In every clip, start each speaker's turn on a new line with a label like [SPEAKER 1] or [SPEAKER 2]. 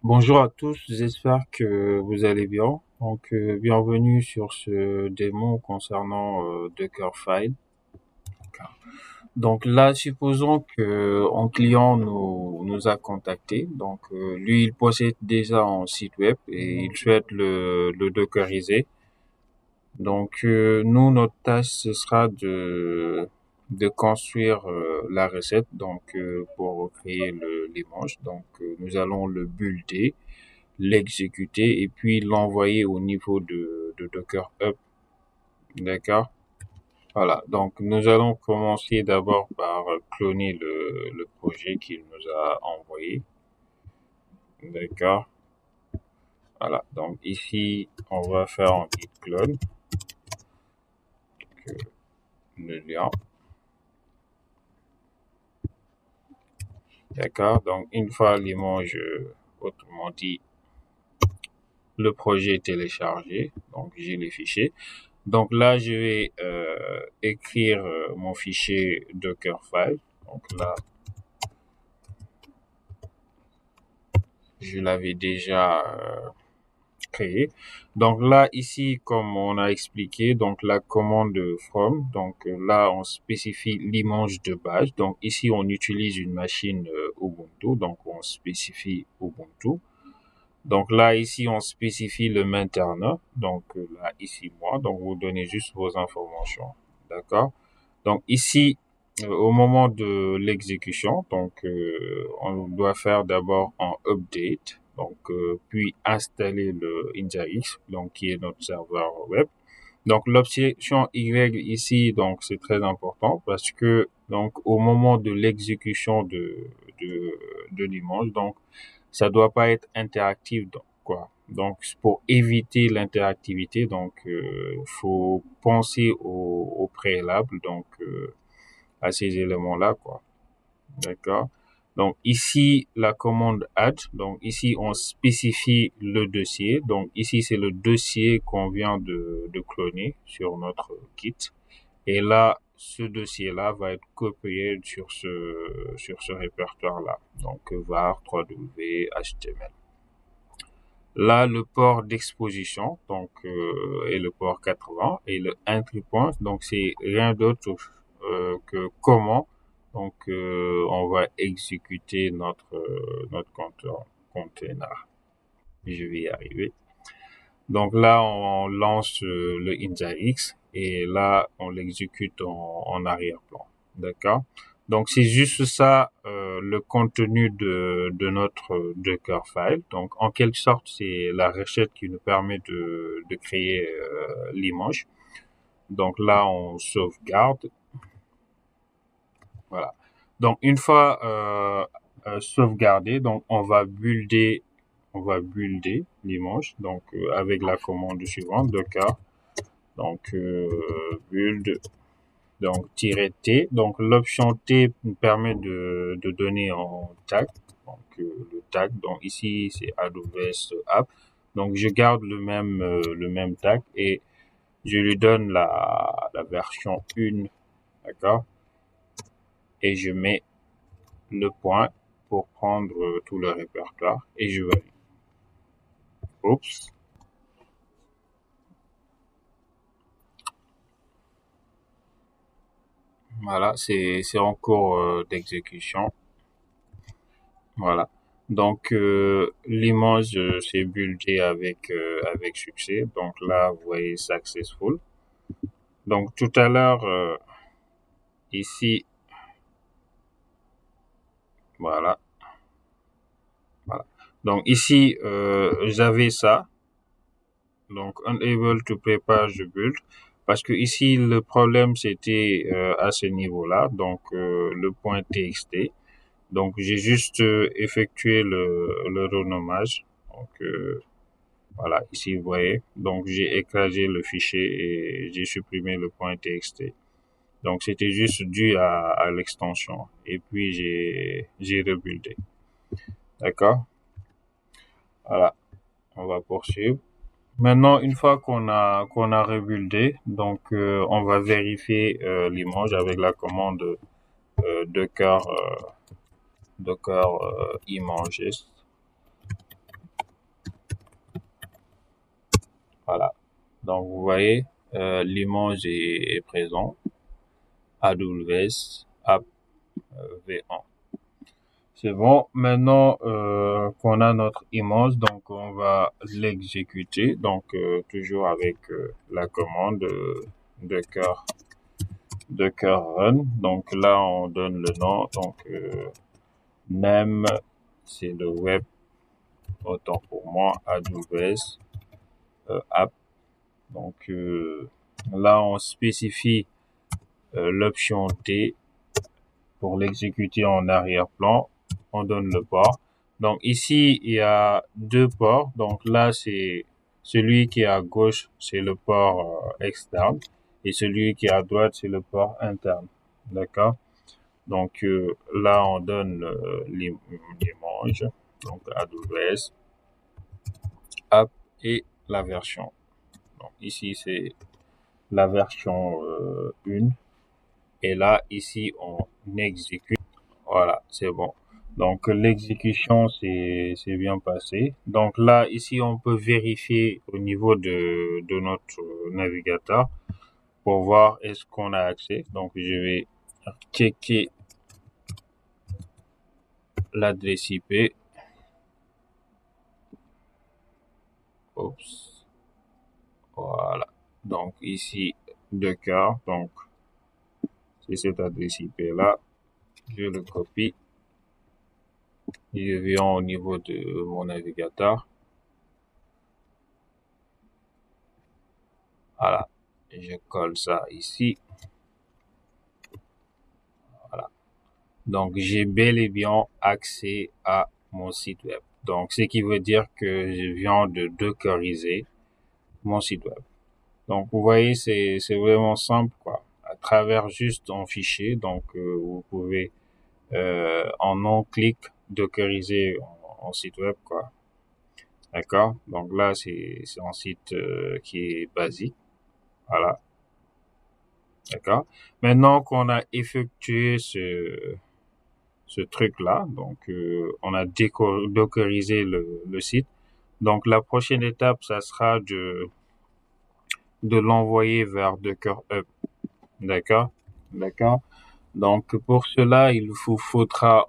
[SPEAKER 1] Bonjour à tous, j'espère que vous allez bien. Bienvenue sur ce démon concernant Dockerfile. Donc là, supposons que un client nous a contacté. Lui, il possède déjà un site web et il souhaite le dockeriser. Nous, notre tâche, ce sera de construire la recette pour créer l'image. Nous allons le builder, l'exécuter et puis l'envoyer au niveau de Docker Hub. D'accord? Voilà. Donc, nous allons commencer d'abord par cloner le projet qu'il nous a envoyé. D'accord? Voilà. Donc, ici, on va faire un git clone, que le lien. D'accord? Donc, une fois l'image, autrement dit, le projet est téléchargé. Donc, j'ai les fichiers. Donc là, je vais écrire mon fichier Dockerfile. Donc là, je l'avais déjà créé. Donc là, ici, comme on a expliqué, donc la commande from. Là, on spécifie l'image de base. Donc ici, on utilise une machine Ubuntu. Donc on spécifie Ubuntu. Donc là, ici, on spécifie le mainteneur. Là, ici, moi. Donc vous donnez juste vos informations. D'accord? Donc ici, au moment de l'exécution, on doit faire d'abord un update, puis installer le Nginx, donc qui est notre serveur web. Donc l'option Y ici, donc c'est très important parce que donc au moment de l'exécution de de l'image, donc ça doit pas être interactif, donc quoi. Donc pour éviter l'interactivité, faut penser au préalable, à ces éléments-là, quoi. D'accord? Donc ici, la commande add. Donc ici, on spécifie le dossier. Donc ici, c'est le dossier qu'on vient de cloner sur notre kit. Et là, ce dossier-là va être copié sur ce répertoire-là. Donc var 3w html. Là, le port d'exposition, est le port 80 et le entry point, donc c'est rien d'autre que comment on va exécuter notre container. Je vais y arriver. Donc là, on lance le Nginx et là, on l'exécute en arrière-plan. D'accord? Donc c'est juste ça le contenu de notre Dockerfile. Donc en quelque sorte, c'est la recette qui nous permet de créer l'image. Donc là, on sauvegarde. Voilà. Donc une fois sauvegardé, donc on va builder l'image. Avec la commande suivante, docker. Build -t. Donc l'option T nous permet de donner un tag. Le tag, donc ici c'est AWS App. Donc je garde le même tag et je lui donne la version 1, d'accord? Et je mets le point pour prendre tout le répertoire et je valide. Oups. Voilà, c'est en cours d'exécution. Voilà. L'image s'est buildée avec succès. Donc là, vous voyez successful. Donc tout à l'heure, ici, voilà, voilà. Donc ici, j'avais ça. Donc unable to prepare the build. Parce que ici, le problème, c'était à ce niveau-là. Le point txt. Donc j'ai juste effectué le renommage. Voilà, ici vous voyez. Donc j'ai écrasé le fichier et j'ai supprimé le point .txt. Donc c'était juste dû à l'extension. Et puis j'ai rebuildé. D'accord? Voilà, on va poursuivre. Maintenant, une fois qu'on a rebuildé, on va vérifier l'image avec la commande docker images. Donc, vous voyez, l'image est présent. AWS App V1. C'est bon. Maintenant qu'on a notre image, donc on va l'exécuter. Donc, toujours avec la commande Docker run. Donc là, on donne le nom. Donc, name, c'est le web, autant pour moi, AWS app. Donc là, on spécifie l'option D pour l'exécuter en arrière-plan. On donne le port. Donc ici, il y a deux ports. Donc là, c'est celui qui est à gauche, c'est le port externe. Et celui qui est à droite, c'est le port interne. D'accord? Donc là, on donne l'image. Donc AWS app et la version. Donc ici, c'est la version 1. Et là, ici, on exécute. Voilà, c'est bon. Donc l'exécution c'est bien passé. Donc là, ici, on peut vérifier au niveau de notre navigateur pour voir est-ce qu'on a accès. Donc je vais checker l'adresse IP. Oups. Voilà. Donc ici, Docker. Donc c'est cette adresse IP là. Je le copie. Je viens au niveau de mon navigateur. Voilà. Je colle ça ici. Voilà. Donc, j'ai bel et bien accès à mon site web. Donc, ce qui veut dire que je viens de dockeriser mon site web. Donc, vous voyez, c'est vraiment simple, quoi. À travers juste un fichier, donc vous pouvez en un clic dockeriser un site web, quoi. D'accord? Donc là, c'est un site qui est basique. Voilà. D'accord? Maintenant qu'on a effectué ce truc-là, donc on a dockerisé le site. Donc la prochaine étape, ça sera de l'envoyer vers Docker Hub. D'accord? D'accord? Donc pour cela, il vous faudra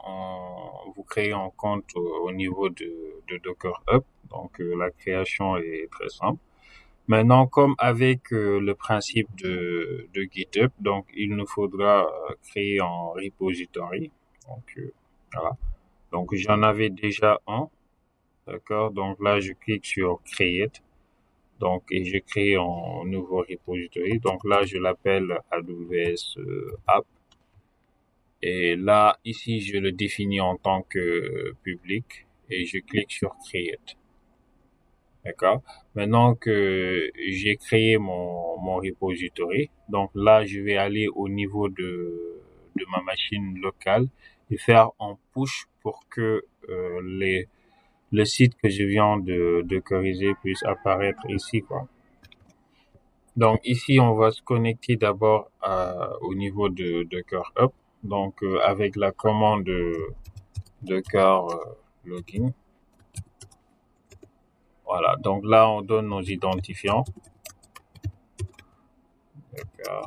[SPEAKER 1] vous créer un compte au niveau de Docker Hub. Donc la création est très simple. Maintenant, comme avec le principe de GitHub, donc il nous faudra créer un repository. Donc voilà. Donc j'en avais déjà un, d'accord. Donc là, je clique sur Create. Donc et je crée un nouveau repository. Donc là, je l'appelle AWS App. Et là, ici, je le définis en tant que public et je clique sur Create. D'accord. Maintenant que j'ai créé mon repository, donc là, je vais aller au niveau de ma machine locale et faire un push pour que le site que je viens de corriger puisse apparaître ici, quoi. Donc ici, on va se connecter d'abord au niveau de Docker Hub. Donc avec la commande Docker login. Voilà. Donc là, on donne nos identifiants. Docker.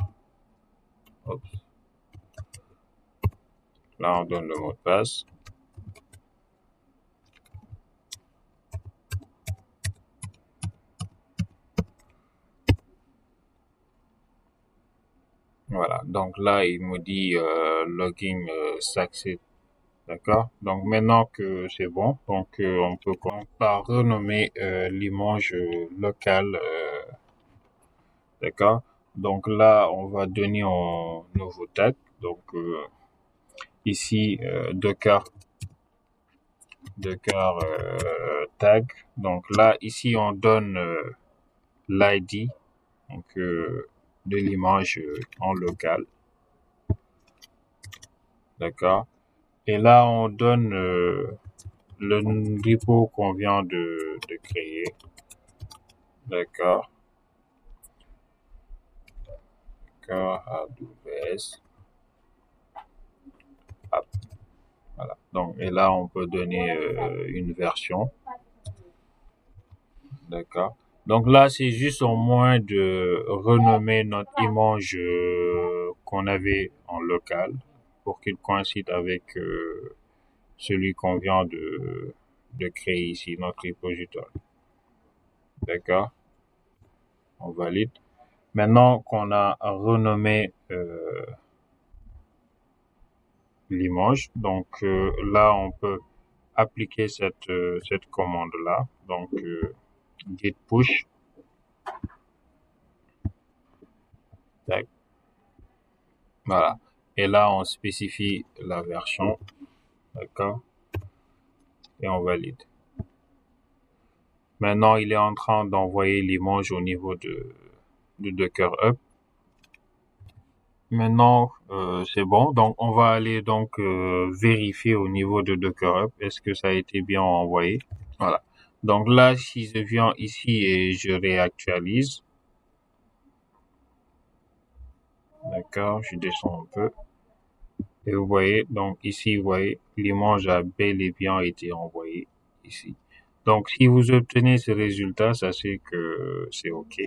[SPEAKER 1] Hop. Là, on donne le mot de passe. Voilà. Donc là, il me dit login success. D'accord. Donc maintenant que c'est bon, donc on peut par renommer l'image locale. D'accord. Donc là, on va donner un nouveau tag. Donc ici Docker tag. Donc là, ici, on donne l'ID donc de l'image en local. D'accord. Et là, on donne le repo qu'on vient de créer. D'accord. D'accord. AWS. App. Voilà. Donc, et là, on peut donner une version. D'accord. Donc là, c'est juste au moins de renommer notre image qu'on avait en local pour qu'il coïncide avec celui qu'on vient de créer ici, notre repository. D'accord? On valide. Maintenant qu'on a renommé l'image, donc là, on peut appliquer cette commande-là. Donc, git push. Tac, voilà. Et là, on spécifie la version. D'accord? Et on valide. Maintenant, il est en train d'envoyer l'image au niveau de Docker Hub. Maintenant, c'est bon. Donc, on va aller donc vérifier au niveau de Docker Hub, est-ce que ça a été bien envoyé. Voilà. Donc là, si je viens ici et je réactualise, d'accord, je descends un peu. Et vous voyez, donc ici, vous voyez, l'image a bel et bien été envoyée ici. Donc, si vous obtenez ce résultat, sachez que c'est OK.